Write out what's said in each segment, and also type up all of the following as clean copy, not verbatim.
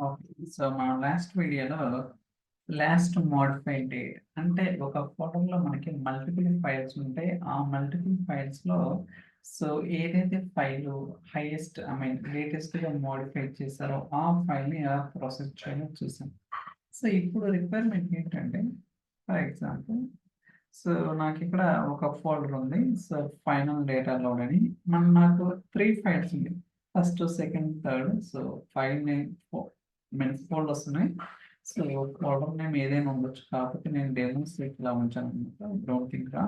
Okay. So, మన last వీడియోలో last modified date అంటే ఒక ఫోటోలో మనకి మల్టిపుల్ ఫైల్స్ ఉంటాయి. ఆ మల్టిపుల్ ఫైల్స్‌లో సో, ఏదైతే ఫైలు హైయెస్ట్ లేటెస్ట్‌గా మోడిఫై చేశారో ఆ ఫైల్‌ని ఎలా ప్రాసెస్ చేయాలో చూసాం. సో, ఇప్పుడు రిక్వైర్మెంట్ ఏంటంటే ఫర్ ఎగ్జాంపుల్ సో, నాకిక్కడ ఒక ఫోల్డర్ ఉంది. సో, ఫైనల్ డేటా లోడ్ అని. నాకు 3 ఫైల్స్ ఉన్నాయి. First, second, third. So, file name folders ఉన్నాయి. సో, ఫోల్డర్ నేమ్ ఏదైనా ఉండొచ్చు. కాకపోతే నేను డెమోస్ ఇట్లా ఉంచాననమాట. డోంట్ థింక్ రా.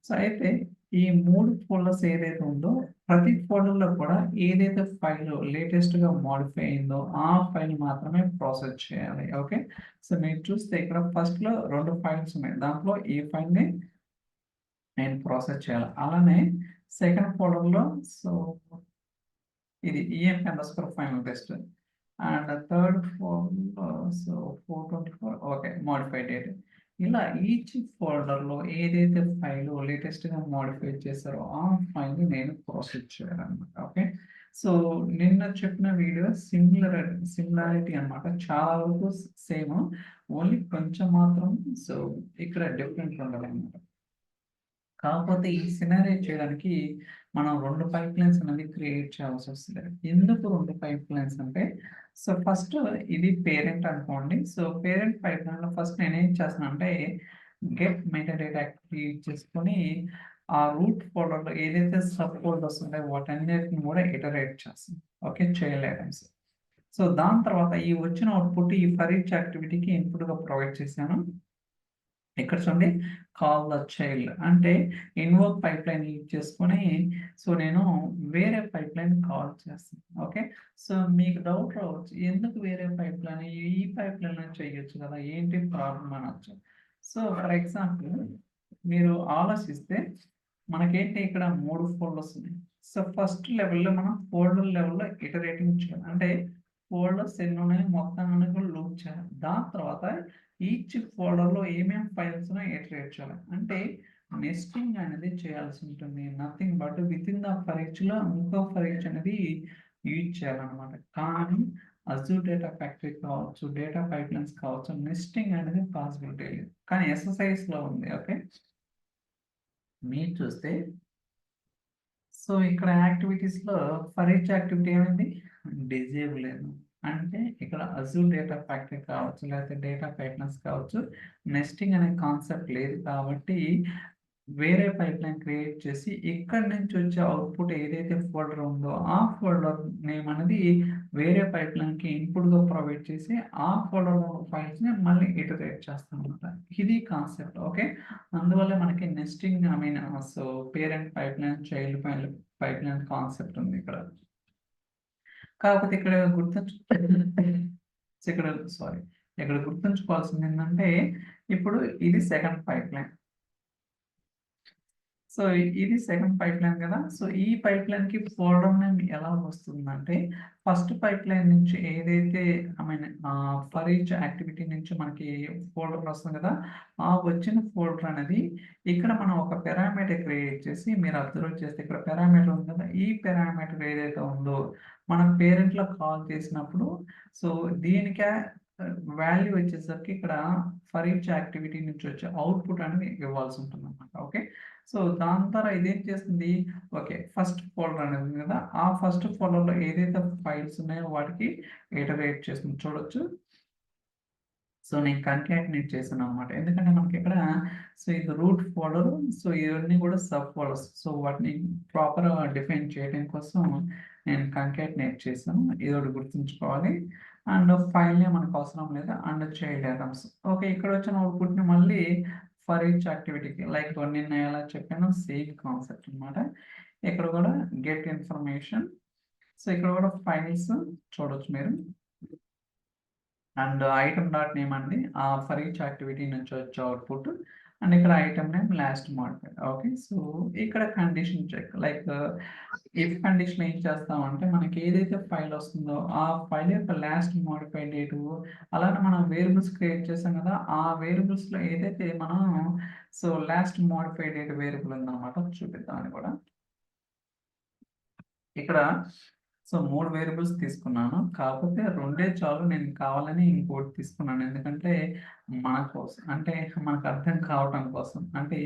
సో, అయితే ఈ 3 ఫోల్డర్స్ ఏదైతే ఉందో ప్రతి ఫోల్డర్‌లో కూడా ఏదైతే ఫైల్ లేటెస్ట్‌గా మోడిఫై అయిందో ఆ ఫైల్ మాత్రమే ప్రాసెస్ చేయాలి. ఓకే. సో, మీరు చూస్తే ఇక్కడ ఫస్ట్‌లో 2 ఫైల్స్ ఉన్నాయి. దాంట్లో ఈ ఫైల్‌ని నేను ప్రాసెస్ చేయాలి. అలానే సెకండ్ ఫోల్డర్‌లో సో, ఇది EMP_final టెస్ట్ అండ్ థర్డ్ ఫోల్డర్‌లో సో, 424 ఓకే. Modified date. ఇలా ఈచ్ ఫోల్డర్‌లో ఏదైతే ఫైల్ లేటెస్ట్‌గా మోడిఫై చేశారో ఆ ఫైల్‌ని నేను ప్రాసెస్ చేయాలన్నమాట. ఓకే. సో, నిన్న చెప్పిన వీడియో సిమిలారిటీ అన్నమాట. చాలా వరకు సేమ్. ఓన్లీ కొంచెం మాత్రం సో, ఇక్కడ డిఫరెంట్ ఉండాలన్నమాట. కాకపోతే ఈ సినారియో చేయడానికి మనం 2 పైప్‌లైన్స్ అనేది క్రియేట్ చేయాల్సొస్తది. ఎందుకు 2 పైప్‌లైన్స్ అంటే, సో, ఫస్ట్ ఇది పేరెంట్ అనుకోండి. సో, పేరెంట్ పైప్‌లైన్‌లో ఫస్ట్ నేనేం చేస్తానంటే, గెట్ మెటాడేటా యాక్టివిటీ యూజ్ చేసుకొని, ఆ రూట్ ఫోల్డర్‌లో ఏదైతే సబ్ ఫోల్డర్స్ ఉంటాయో వాటన్నిటిని కూడా ఇటరేట్ చేస్తాను. ఓకే. Child items. సో, దాని తర్వాత ఈ వచ్చిన అవుట్‌పుట్ ఈ ఫర్ ఈచ్ యాక్టివిటీకి ఇన్‌పుట్‌గా ప్రొవైడ్ చేశాను. ఇక్కడ చూడండి కాల్ ద చైల్డ్ అంటే ఇన్వోక్ పైప్‌లైన్ యూజ్ చేసుకొని సో, నేను వేరే పైప్‌లైన్ కాల్ చేస్తాను. ఓకే. సో, మీకు డౌట్ రావచ్చు. ఎందుకు వేరే పైప్‌లైన్ ఈ పైప్‌లైన్‌లో చేయొచ్చు కదా! ఏంటి ప్రాబ్లమ్ అనొచ్చు. సో, ఫర్ ఎగ్జాంపుల్ మీరు ఆలోచిస్తే మనకేంటి ఇక్కడ 3 ఫోల్డర్స్ ఉన్నాయి. సో, ఫస్ట్ లెవెల్‌లో మనం ఫోల్డర్ లెవెల్‌లో ఇటరేటింగ్ చేయాలి. అంటే ఫోల్డర్స్ ఎన్నున్నాయో మొత్తాన్ని కూడా లూప్ చేయాలి. దాని తర్వాత ఈచ్ ఫోల్డర్‌లో ఏమేం ఫైల్స్ ఉన్నాయో ఇటరేట్ చేయాలి. అంటే నెస్టింగ్ అనేది చేయాల్సి ఉంటుంది. Nothing but within the for ఈచ్‌లో ఇంకో ఫర్ ఈచ్ అనేది యూజ్ చేయాలన్నమాట. కానీ అజూర్ డేటా ఫ్యాక్టరీ కావచ్చు, డేటా పైప్‌లైన్స్ కావచ్చు, నెస్టింగ్ అనేది పాసిబిలిటీ లేదు. కానీ ఎస్ఎస్ఐస్‌లో ఉంది. ఓకే. మీరు చూస్తే సో, ఇక్కడ యాక్టివిటీస్‌లో ఫర్ ఈచ్ యాక్టివిటీ ఏమైంది? డిజేబుల్ అయింది. అంటే ఇక్కడ అజూర్ డేటా ఫ్యాక్టరీ కావచ్చు, లేకపోతే డేటా పైప్‌లైన్స్ కావచ్చు, నెస్టింగ్ అనే కాన్సెప్ట్ లేదు కాబట్టి, వేరే పైప్‌లైన్ క్రియేట్ చేసి ఇక్కడి నుంచి వచ్చే అవుట్‌పుట్ ఏదైతే ఫోల్డర్ ఉందో, ఆ ఫోల్డర్ నేమ్ అనేది వేరే పైప్‌లైన్‌కి ఇన్‌పుట్‌గా ప్రొవైడ్ చేసి, ఆ ఫోల్డర్‌లో ఉన్న ఫైల్స్‌ని మళ్ళీ ఇటరేట్ చేస్తామన్నమాట. ఇది కాన్సెప్ట్. ఓకే. అందువల్ల మనకి nesting so, parent pipeline, child pipeline concept ఉంది ఇక్కడ. కాకపోతే ఇక్కడ ఇక్కడ సారీ. ఇక్కడ గుర్తుంచుకోవాల్సింది ఏంటంటే, ఇప్పుడు ఇది సెకండ్ పైప్‌లైన్. సో, ఇది సెకండ్ పైప్‌లైన్ కదా! సో, ఈ పైప్‌లైన్‌కి ఫోల్డర్ నేమ్ ఎలా వస్తుందంటే, ఫస్ట్ పైప్‌లైన్ నుంచి ఏదైతే ఫర్ ఈచ్ యాక్టివిటీ నుంచి మనకి ఫోల్డర్ వస్తుంది కదా! ఆ వచ్చిన ఫోల్డర్ అనేది ఇక్కడ మనం ఒక పారామీటర్ క్రియేట్ చేసి మీరు అబ్జర్వ్ చేస్తే ఇక్కడ పారామీటర్ ఉంది కదా! ఈ పారామీటర్ ఏదైతే ఉందో మనం పేరెంట్‌లో కాల్ చేసినప్పుడు సో, దీనికే వాల్యూ వచ్చేసరికి ఇక్కడ ఫర్ ఈచ్ యాక్టివిటీ నుంచి వచ్చే అవుట్‌పుట్ అనేది ఇవ్వాల్సి ఉంటుందన్నమాట. ఓకే. సో, దాని ద్వారా ఇదేం చేస్తుంది, ఓకే. ఫస్ట్ ఫోల్డర్ అనేది ఉంది కదా! ఆ ఫస్ట్ ఫోల్డర్‌లో ఏదైతే ఫైల్స్ ఉన్నాయో వాటికి ఇటరేట్ చేస్తుంది. చూడొచ్చు. సో, నేను కాంకాటనేట్ చేశాననమాట. ఎందుకంటే మనకిక్కడ సో, ఇది రూట్ ఫోల్డర్. సో, ఇవన్నీ కూడా సబ్ ఫోల్డర్స్. సో, వాటిని ప్రాపర్‌గా డిఫైన్ చేయడం కోసం నేను కాంకాటనేట్ చేశాను. ఇదొకటి గుర్తుంచుకోవాలి. అండ్ ఫైల్ నేమ్ మనకు అవసరం లేదు. And child items. ఓకే. ఇక్కడొచ్చిన అవుట్‌పుట్‌ని మళ్ళీ ఫర్ ఈచ్ యాక్టివిటీకి లైక్ నిన్న ఎలా చెప్పానో సేమ్ కాన్సెప్ట్ అనమాట. ఇక్కడ కూడా గెట్ ఇన్ఫర్మేషన్. సో, ఇక్కడ కూడా ఫైల్స్ చూడొచ్చు మీరు. అండ్ ఐటెమ్ డాట్ నేమ్ అండి. ఫర్ ఈచ్ యాక్టివిటీ నుంచి వచ్చే అవుట్‌పుట్. అండ్ ఇక్కడ item name last modified. Okay. So, ఇక్కడ కండిషన్ చెక్ లైక్ ఇఫ్ కండిషన్‌లో ఏం చేస్తామంటే మనకి ఏదైతే ఫైల్ వస్తుందో ఆ ఫైల్ యొక్క లాస్ట్ మోడిఫైడ్ డేటు అలానే మనం వేరియబుల్స్ క్రియేట్ చేసాం కదా! ఆ వేరియబుల్స్‌లో ఏదైతే మనం so, last modified date variable ఉందన్నమాట. చూపిద్దాం అది కూడా. ఇక్కడ సో 3 వేరియబుల్స్ తీసుకున్నాను. కాకపోతే 2 చాలు, నేను కావాలని ఇంకోటి తీసుకున్నాను. ఎందుకంటే మన కోసం, అంటే మనకు అర్థం కావటం కోసం. అంటే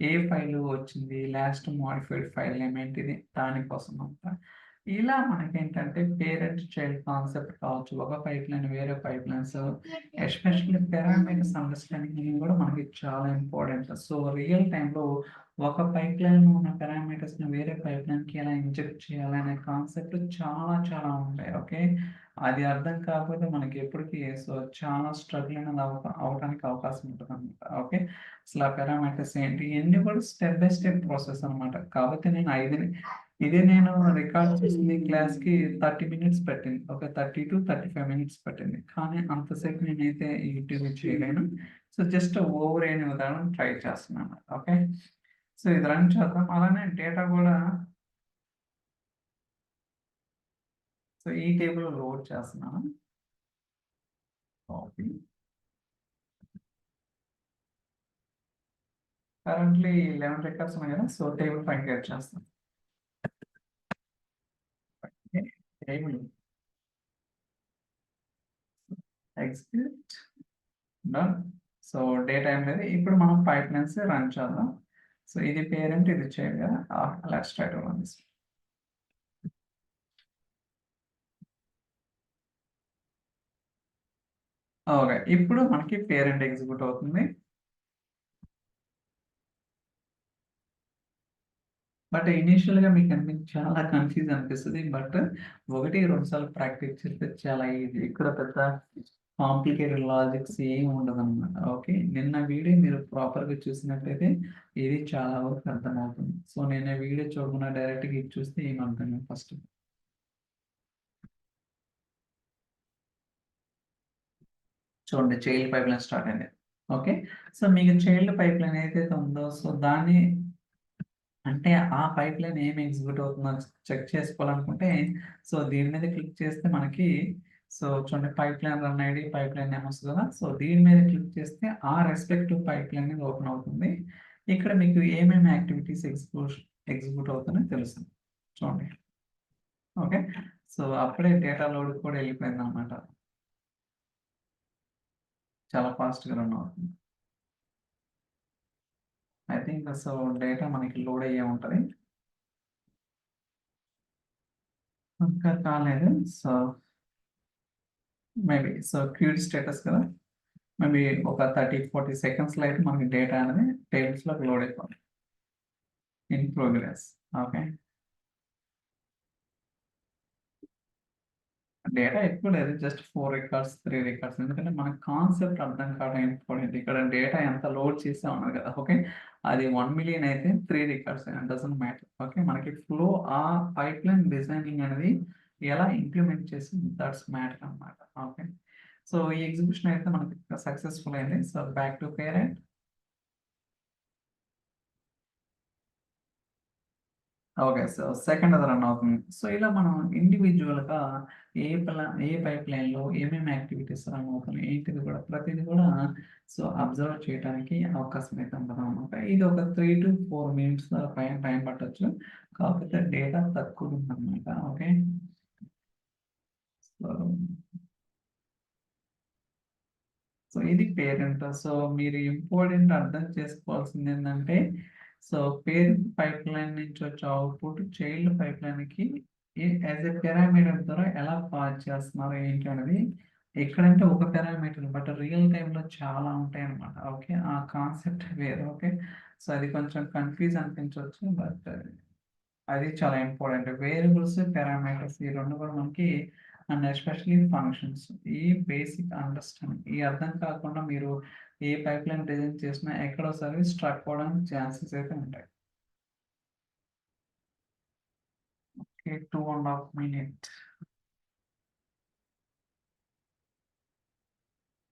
ఏ ఫైల్ వచ్చింది, లాస్ట్ మోడిఫైడ్ ఫైల్ నేమ్ ఏంటిది, దానికోసం అంట. ఇలా మనకేంటంటే పేరెంట్ చైల్డ్ కాన్సెప్ట్ కావచ్చు, ఒక పైప్‌లైన్ వేరే పైప్‌లైన్స్, ఎస్పెషల్లీ పారామీటర్స్ అండర్‌స్టాండింగ్ అనేవి కూడా మనకి చాలా ఇంపార్టెంట్. సో రియల్ టైమ్‌లో ఒక పైప్‌లైన్‌లో ఉన్న పారామీటర్స్‌ని వేరే పైప్‌లైన్‌కి ఎలా ఇంజెక్ట్ చేయాలనే కాన్సెప్ట్ చాలా చాలా ఉంటాయి. ఓకే. అది అర్థం కాకపోతే మనకి ఎప్పటికి సో చాలా స్ట్రగుల్ అనేది అవ్వటానికి అవకాశం ఉంటదనమాట. ఓకే. అసలు ఆ పారామీటర్స్ ఏంటి, ఇయన్నీ కూడా స్టెప్ బై స్టెప్ ప్రాసెస్ అనమాట. కాకపోతే ఇదే నేను రికార్డ్ చేసింది క్లాస్‌కి 30 మినిట్స్ పట్టింది. ఒక 30-35 మినిట్స్ పట్టింది. కానీ అంతసేపు నేనైతే యూట్యూబ్ చేయలేను. సో జస్ట్ ఓవర్ అయిన ఉదాహరణ ట్రై చేస్తున్నాను. ఓకే. సో ఇది రన్ చేద్దాం. అలానే డేటా కూడా సో ఈ టేబుల్ లోడ్ చేస్తున్నాను. కాపీ. కరెంట్లీ 11 రికార్డ్స్ ఉన్నాయి కదా! సో టేబుల్ పైకి యాడ్ చేస్తాను. Okay. Table execute done. So data ఏం లేదు. ఇప్పుడు మనం పైప్‌లైన్స్ రన్ చేద్దాం. సో ఇది పేరెంట్, ఇది చైల్డ్ కదా! Let's try to run this. Okay. ఇప్పుడు మనకి పేరెంట్ ఎగ్జిక్యూట్ అవుతుంది. బట్ ఇనీషియల్‌గా మీకు చాలా కన్‌ఫ్యూజ్ అనిపిస్తది. బట్ 1, 2 సార్లు ప్రాక్టీస్ చేస్తే చాలా ఈజీ. ఇక్కడ పెద్ద కాంప్లికేటెడ్ లాజిక్స్ ఏమి ఉండదనమాట. ఓకే. నిన్న వీడియో మీరు ప్రాపర్‌గా చూసినట్టయితే ఇది చాలా వరకు అర్థమవుతుంది. సో నేను వీడియో చూడకుండా డైరెక్ట్‌గా ఇది చూస్తే ఏమి అర్థం కాదు ఫస్ట్. చూడండి, చైల్డ్ పైప్‌లైన్ స్టార్ట్ అయింది. ఓకే. సో మీకు చైల్డ్ పైప్‌లైన్ ఏదైతే ఉందో సో దాన్ని, అంటే ఆ పైప్‌లైన్ ఏమి ఎగ్జిక్యూట్ అవుతుందో చెక్ చేసుకోవాలనుకుంటే సో దీని మీద క్లిక్ చేస్తే మనకి సో చూడండి pipeline run ID, pipeline name వస్తది కదా! సో దీని మీద క్లిక్ చేస్తే ఆ రెస్పెక్టివ్ పైప్‌లైన్ అనేది ఓపెన్ అవుతుంది. ఇక్కడ మీకు ఏమేమి యాక్టివిటీస్ ఎగ్జిక్యూట్ అవుతున్నాయో తెలుస్తుంది. చూడండి. ఓకే. సో అప్పుడే డేటా లోడ్ కూడా వెళ్ళిపోయిందనమాట. చాలా ఫాస్ట్‌గా రన్ అవుతుంది. ఐ థింక్ సో డేటా మనకి లోడ్ అయ్యే ఉంటది. ఇంకా కాలేదు. సో మేబీ సో క్యూడ్ స్టేటస్ కదా! మేబీ ఒక 30-40 సెకండ్స్‌లో అయితే మనకి డేటా అనేది టేబుల్స్‌లోకి లోడ్ అయిపోతుంది. In progress. ఓకే. డేటా ఎక్కువ లేదు. Just 4 records, 3 records. ఎందుకంటే మనకు కాన్సెప్ట్ అర్థం కావడం ఇంపార్టెంట్. ఇక్కడ డేటా ఎంత లోడ్ చేసాం అన్నది కదా! ఓకే. అది 1,000,000 అయితే 3 రికార్డ్స్ డజంట్ మ్యాటర్. ఓకే. మనకి ఫ్లో ఆ పైప్‌లైన్ డిజైనింగ్ అనేది ఎలా ఇంప్లిమెంట్ చేసింది దట్స్ మ్యాటర్ అన్నమాట. ఓకే. సో ఈ ఎగ్జిక్యూషన్ అయితే మనకి సక్సెస్‌ఫుల్ అయింది. So back to parent. Okay. So second అది రన్ అవుతుంది. సో ఇలా మనం ఇండివిడ్యువల్‌గా ఏ పైప్‌లైన్‌లో ఏమేమి యాక్టివిటీస్ రన్ అవుతున్నాయి, ఏంటిది కూడా ప్రతిది కూడా సో అబ్జర్వ్ చేయడానికి అవకాశం అయితే ఉంటదనమాట. ఇది ఒక 3-4 మినిట్స్ పైన టైం పట్టొచ్చు. కాకపోతే డేటా తక్కువుందనమాట. ఓకే. సో సో ఇది పేరెంట్. సో మీరు ఇంపార్టెంట్ అర్థం చేసుకోవాల్సిందేంటంటే, సో పేరెంట్ పైప్‌లైన్ నుంచి వచ్చే అవుట్‌పుట్ చైల్డ్ పైప్‌లైన్‌కి యాస్ ఎ పారామీటర్ ద్వారా ఎలా పాస్ చేస్తున్నారు ఏంటి అనేది, ఎక్కడంటే ఒక పారామీటర్ బట్ రియల్ టైమ్‌లో చాలా ఉంటాయన్నమాట. ఓకే. ఆ కాన్సెప్ట్ వేరు. ఓకే. సో అది కొంచెం కన్‌ఫ్యూజ్ అనిపించొచ్చు. బట్ అది చాలా ఇంపార్టెంట్. వేరియబుల్స్, పారామీటర్స్ ఈ 2 కూడా మనకి అండ్ ఎస్పెషల్లీ ఫంక్షన్స్. ఈ బేసిక్ అండర్‌స్టాండింగ్ ఈ అర్థం కాకుండా మీరు ఏ పైప్‌లైన్ డిజైన్ చేసినా ఎక్కడో సరే స్ట్రక్ అవ్వడానికి ఛాన్సెస్ అయితే ఉంటాయి. ఓకే. 2 ½ మినిట్.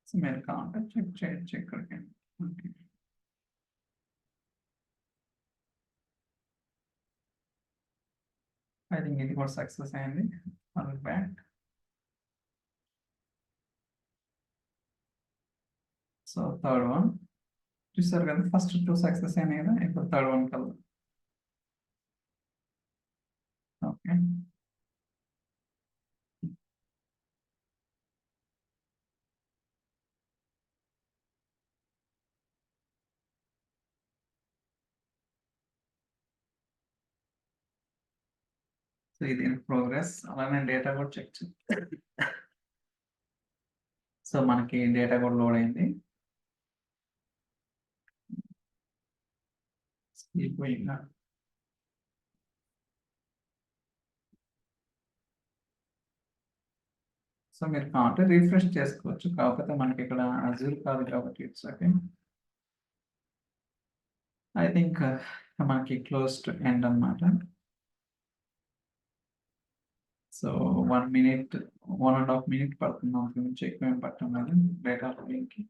సో మీరు కావాలంటే చెక్ చేయొచ్చు ఇక్కడికి. ఓకే. ఐ థింక్ ఇది కూడా సక్సెస్ అయింది. మళ్ళీ బ్యాక్. సో థర్డ్ వన్ చూసారు కదా! ఫస్ట్ 2 సక్సెస్ అయినాయి కదా! ఇప్పుడు థర్డ్ వన్ కలుద్దాం. ఓకే. సో ఇది ఇన్ ప్రోగ్రెస్. అలానే డేటా కూడా చెక్ సో మనకి డేటా కూడా లోడ్ అయింది. వెళ్ళిపోయిందా? సో మీరు కావాలంటే రిఫ్రెష్ చేసుకోవచ్చు. కాకపోతే మనకి ఇక్కడ అజూర్ కాదు కాబట్టి ఇట్స్ ఓకే. ఐ థింక్ మనకి క్లోజ్ టు ఎండ్ అన్నమాట. సో 1 మినిట్, 1.5 మినిట్ పడుతుంది. అంతకు మించి ఎక్కువ ఏం పట్టడం లేదు డేటా లోడింగ్‌కి.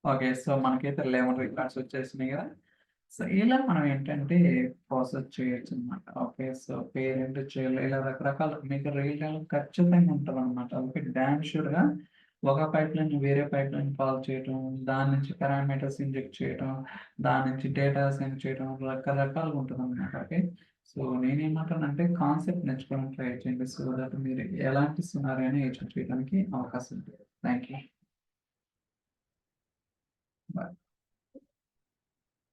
ఓకే. సో మనకైతే 11 రికార్డ్స్ వచ్చేసినాయి కదా! సో ఇలా మనం ఏంటంటే ప్రాసెస్ చేయొచ్చనమాట. ఓకే. సో పేరెంట్, చైల్డ్ ఇలా రకరకాల మీకు రియల్ టైమ్‌లో ఖచ్చితంగా ఉంటదనమాట. ఓకే. డామ్ ష్యూర్‌గా ఒక పైప్‌లైన్ వేరే పైప్‌లైన్ కాల్ చేయటం, దాని నుంచి పారామీటర్స్ ఇంజెక్ట్ చేయటం, దాని నుంచి డేటా సెండ్ చేయడం రకరకాలుగా ఉంటదనమాట. ఓకే. సో నేనేమంటానంటే కాన్సెప్ట్ నేర్చుకోవడానికి ట్రై చేయండి. సో దట్ మీరు ఎలాంటి సినారియోని ఎదురు చేయడానికి అవకాశం ఉంటుంది. Thank you. బై.